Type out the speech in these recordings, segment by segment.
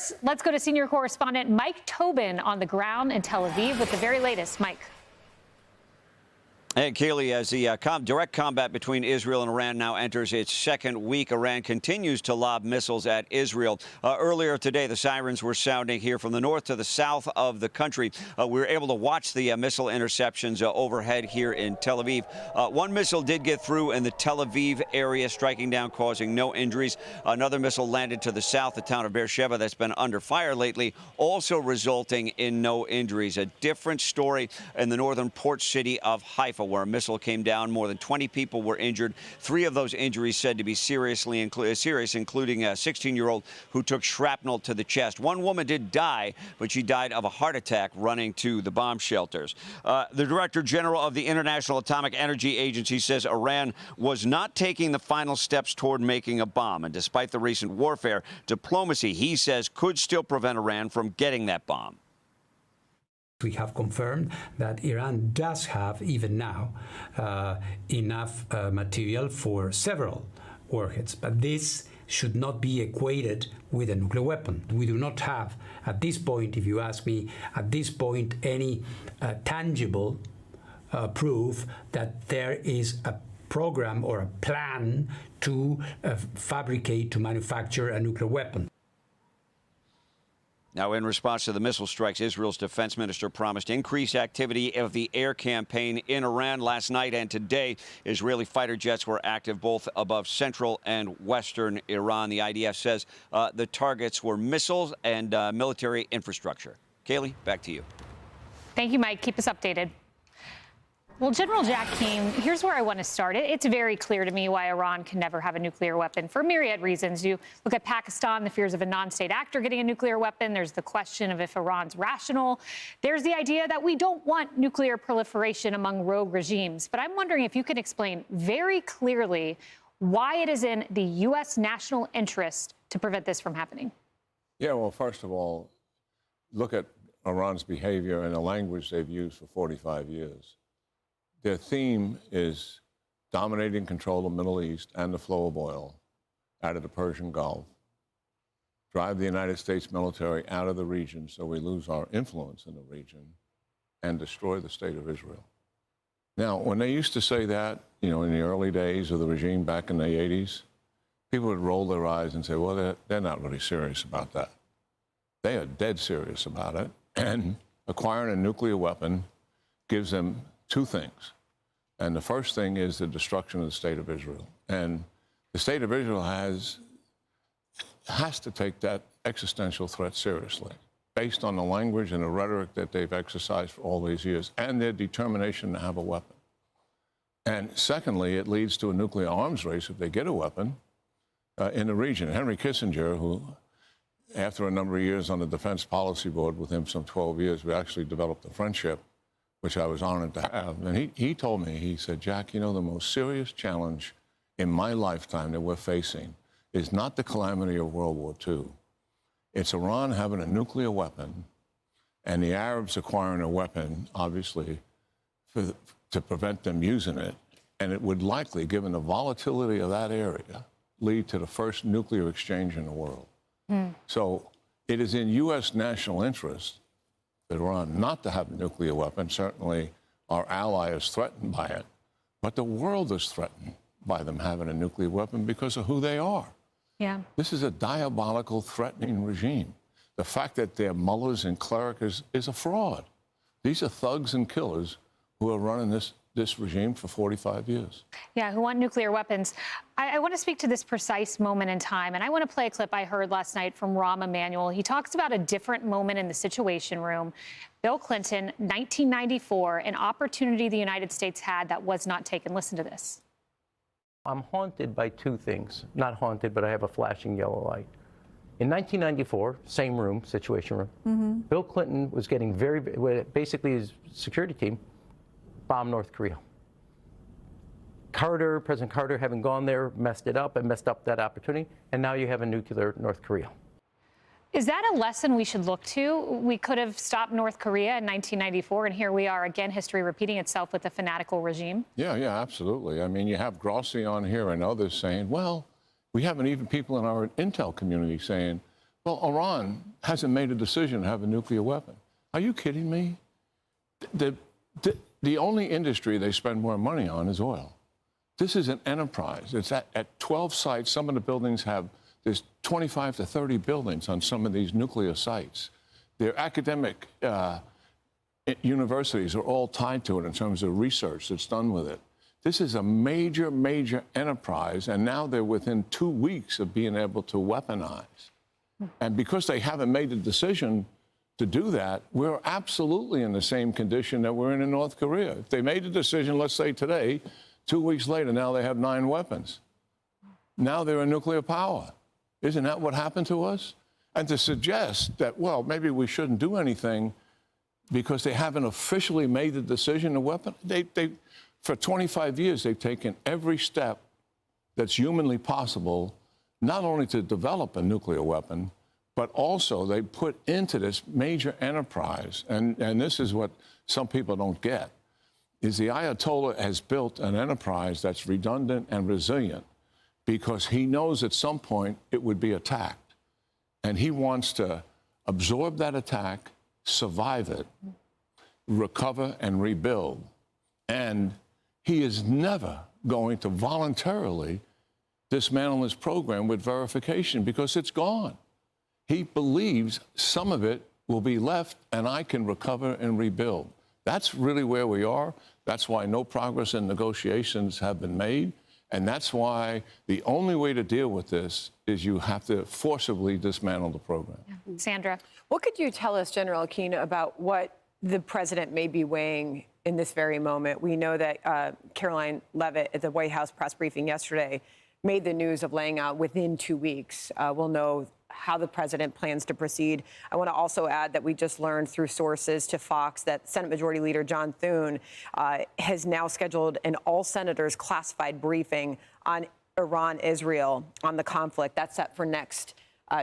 First, let's go to senior correspondent Mike Tobin on the ground in Tel Aviv with the very latest. Mike. And Kaylee, as the direct combat between Israel and Iran now enters its second week, Iran continues to lob missiles at Israel. Earlier today, the sirens were sounding here from the north to the south of the country. We were able to watch the missile interceptions overhead here in Tel Aviv. One missile did get through in the Tel Aviv area, striking down, causing no injuries. Another missile landed to the south, the town of Beersheba, that's been under fire lately, also resulting in no injuries. A different story in the northern port city of Haifa, where a missile came down. More than 20 people were injured. 3 of those injuries said to be serious, including a 16-year-old who took shrapnel to the chest. One woman did die, but she died of a heart attack running to the bomb shelters. The Director General of the International Atomic Energy Agency says Iran was not taking the final steps toward making a bomb. And despite the recent warfare, diplomacy, he says, could still prevent Iran from getting that bomb. We have confirmed that Iran does have, even now, enough material for several warheads. But this should not be equated with a nuclear weapon. We do not have, at this point, if you ask me, at this point, any tangible proof that there is a program or a plan to fabricate, to manufacture a nuclear weapon. Now, in response to the missile strikes, Israel's defense minister promised increased activity of the air campaign in Iran. Last night and today, Israeli fighter jets were active both above central and western Iran. The IDF says the targets were missiles and military infrastructure. Kaylee, back to you. Thank you, Mike. Keep us updated. Well, General Jack Keane, here's where I want to start. It's very clear to me why Iran can never have a nuclear weapon for myriad reasons. You look at Pakistan, the fears of a non-state actor getting a nuclear weapon. There's the question of if Iran's rational. There's the idea that we don't want nuclear proliferation among rogue regimes. But I'm wondering if you can explain very clearly why it is in the U.S. national interest to prevent this from happening. Yeah, well, first of all, look at Iran's behavior and the language they've used for 45 years. Their theme is dominating control of the Middle East and the flow of oil out of the Persian Gulf, drive the United States military out of the region so we lose our influence in the region, and destroy the state of Israel. Now, when they used to say that, you know, in the early days of the regime back in the 80s, people would roll their eyes and say, well, they're not really serious about that. They are dead serious about it, and acquiring a nuclear weapon gives them 2 things. And the first thing is the destruction of the state of Israel. And the state of Israel has to take that existential threat seriously, based on the language and the rhetoric that they've exercised for all these years, and their determination to have a weapon. And secondly, it leads to a nuclear arms race if they get a weapon in the region. Henry Kissinger, who, after a number of years on the Defense Policy Board with him, some 12 years, we actually developed a friendship, which I was honored to have. And he told me, he said, Jack, you know, the most serious challenge in my lifetime that we're facing is not the calamity of World War II. It's Iran having a nuclear weapon and the Arabs acquiring a weapon, obviously, to prevent them using it. And it would likely, given the volatility of that area, lead to the first nuclear exchange in the world. So it is in U.S. national interest Iran not to have a nuclear weapon. Certainly our ally is threatened by it, but the world is threatened by them having a nuclear weapon because of who they are. Yeah. This is a diabolical, threatening regime. The fact that they're mullahs and clerics is a fraud. These are thugs and killers who are running this regime for 45 years. Yeah, who want nuclear weapons. I want to speak to this precise moment in time, and I want to play a clip I heard last night from Rahm Emanuel. He talks about a different moment in the Situation Room. Bill Clinton, 1994, an opportunity the United States had that was not taken. Listen to this. I'm haunted by 2 things. Not haunted, but I have a flashing yellow light. In 1994, same room, Situation Room, Bill Clinton was getting basically his security team bombed North Korea. President Carter, having gone there, messed it up and messed up that opportunity, and now you have a nuclear North Korea. Is that a lesson we should look to? We could have stopped North Korea in 1994, and here we are again, history repeating itself with a fanatical regime. Yeah, absolutely. I mean, you have Grossi on here and others saying, well, we haven't even people in our intel community saying, Well, Iran hasn't made a decision to have a nuclear weapon. Are you kidding me? The only industry they spend more money on is oil. This is an enterprise. It's at 12 sites. Some of the buildings there's 25 to 30 buildings on some of these nuclear sites. Their academic universities are all tied to it in terms of research that's done with it. This is a major, major enterprise, and now they're within 2 weeks of being able to weaponize. And because they haven't made the decision to do that, we're absolutely in the same condition that we're in North Korea. If they made a decision, let's say today, 2 weeks later, now they have 9 weapons. Now they're a nuclear power. Isn't that what happened to us? And to suggest that, well, maybe we shouldn't do anything because they haven't officially made the decision to weapon. For 25 years, they've taken every step that's humanly possible, not only to develop a nuclear weapon, but also they put into this major enterprise, and this is what some people don't get, is the Ayatollah has built an enterprise that's redundant and resilient because he knows at some point it would be attacked. And he wants to absorb that attack, survive it, recover and rebuild. And he is never going to voluntarily dismantle his program with verification because it's gone. He believes some of it will be left and I can recover and rebuild. That's really where we are. That's why no progress in negotiations have been made. And that's why the only way to deal with this is you have to forcibly dismantle the program. Yeah. Sandra. What could you tell us, General Aquino, about what the president may be weighing in this very moment? We know that Caroline Leavitt at the White House press briefing yesterday made the news of laying out within 2 weeks. We'll know how the president plans to proceed. I want to also add that we just learned through sources to Fox that Senate Majority Leader John Thune has now scheduled an all-senators classified briefing on Iran-Israel on the conflict. That's set for next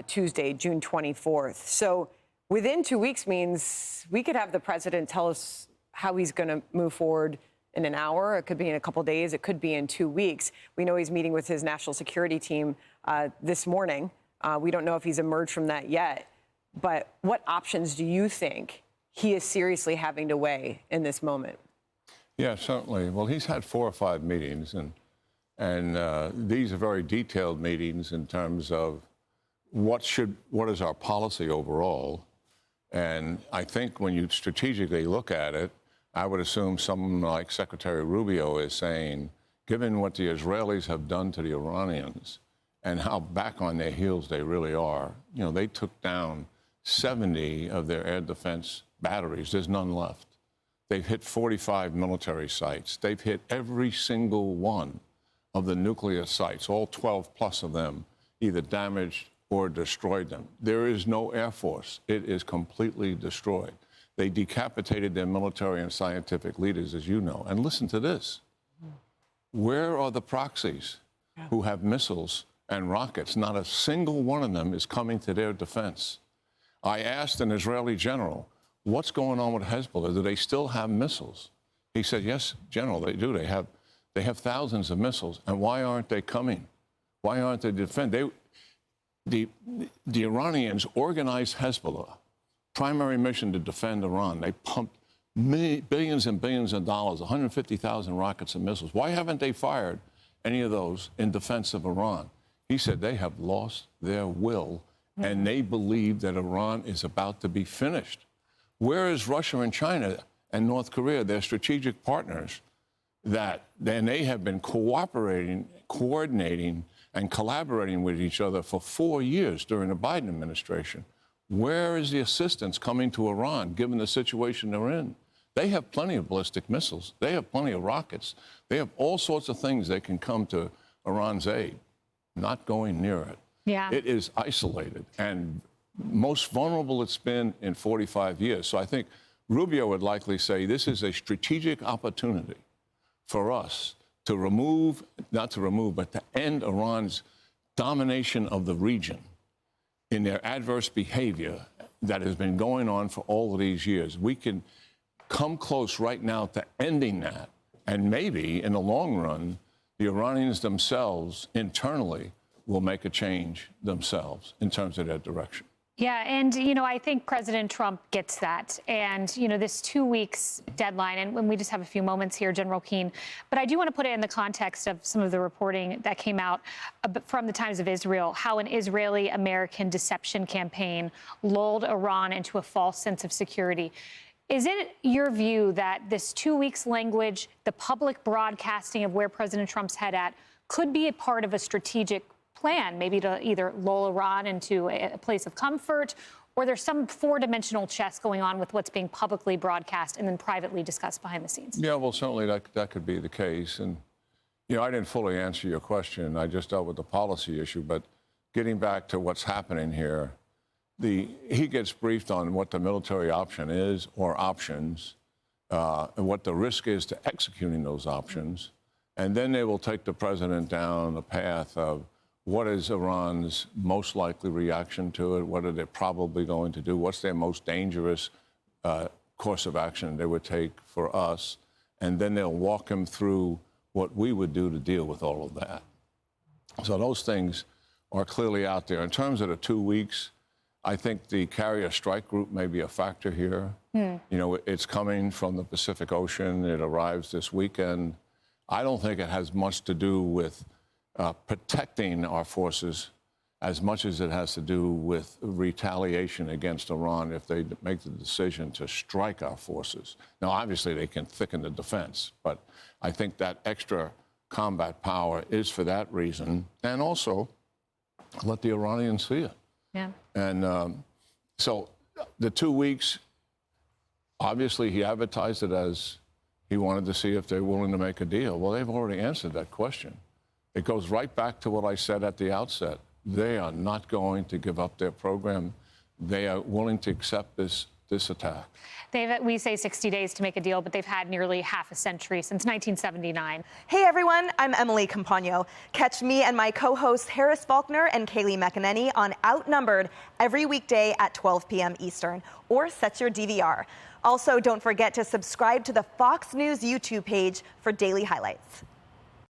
Tuesday, June 24th. So within 2 weeks means we could have the president tell us how he's going to move forward in an hour. It could be in a couple of days. It could be in 2 weeks. We know he's meeting with his national security team this morning. We don't know if he's emerged from that yet. But what options do you think he is seriously having to weigh in this moment? Yeah, certainly. Well, he's had 4 or 5 meetings, and these are very detailed meetings in terms of what is our policy overall. And I think when you strategically look at it, I would assume someone like Secretary Rubio is saying, given what the Israelis have done to the Iranians and how back on their heels they really are, you know, they took down 70 of their air defense batteries. There's none left. They've hit 45 military sites. They've hit every single one of the nuclear sites, all 12 plus of them, either damaged or destroyed them. There is no Air Force. It is completely destroyed. They decapitated their military and scientific leaders, as you know. And listen to this. Where are the proxies who have missiles and rockets? Not a single one of them is coming to their defense. I asked an Israeli general, what's going on with Hezbollah? Do they still have missiles? He said, yes, General, they do. They have thousands of missiles. And why aren't they coming? Why aren't they defending? The Iranians organized Hezbollah, primary mission to defend Iran. They pumped billions and billions of dollars, 150,000 rockets and missiles. Why haven't they fired any of those in defense of Iran? He said they have lost their will, and they believe that Iran is about to be finished. Where is Russia and China and North Korea, their strategic partners, then they have been cooperating, coordinating, and collaborating with each other for 4 years during the Biden administration? Where is the assistance coming to Iran, given the situation they're in? They have plenty of ballistic missiles. They have plenty of rockets. They have all sorts of things that can come to Iran's aid. Not going near it. Yeah. It is isolated and most vulnerable it's been in 45 years. So I think Rubio would likely say this is a strategic opportunity for us to not to remove, but to end Iran's domination of the region in their adverse behavior that has been going on for all of these years. We can come close right now to ending that. And maybe in the long run, the Iranians themselves internally will make a change themselves in terms of their direction. Yeah, and, I think President Trump gets that. And, this 2 weeks deadline, and when we just have a few moments here, General Keane, but I do want to put it in the context of some of the reporting that came out from the Times of Israel, how an Israeli-American deception campaign lulled Iran into a false sense of security. Is it your view that this 2 weeks language, the public broadcasting of where President Trump's head at, could be a part of a strategic plan, maybe to either lull Iran into a place of comfort, or there's some four-dimensional chess going on with what's being publicly broadcast and then privately discussed behind the scenes? Yeah, well, certainly that could be the case. And, I didn't fully answer your question. I just dealt with the policy issue. But getting back to what's happening here, he gets briefed on what the military option is or options, and what the risk is to executing those options. And then they will take the president down the path of what is Iran's most likely reaction to it? What are they probably going to do? What's their most dangerous course of action they would take for us? And then they'll walk him through what we would do to deal with all of that. So those things are clearly out there. In terms of the 2 weeks, I think the carrier strike group may be a factor here. It's coming from the Pacific Ocean. It arrives this weekend. I don't think it has much to do with protecting our forces as much as it has to do with retaliation against Iran if they make the decision to strike our forces. Now, obviously, they can thicken the defense, but I think that extra combat power is for that reason, and also let the Iranians see it. Yeah. And so the 2 weeks, obviously, he advertised it as he wanted to see if they're willing to make a deal. Well, they've already answered that question. It goes right back to what I said at the outset. They are not going to give up their program. They are willing to accept this attack. We say 60 days to make a deal, but they've had nearly half a century, since 1979. Hey, everyone. I'm Emily Campagno. Catch me and my co-hosts Harris Faulkner and Kaylee McEnany on Outnumbered every weekday at 12 p.m. Eastern, or set your DVR. Also, don't forget to subscribe to the Fox News YouTube page for daily highlights.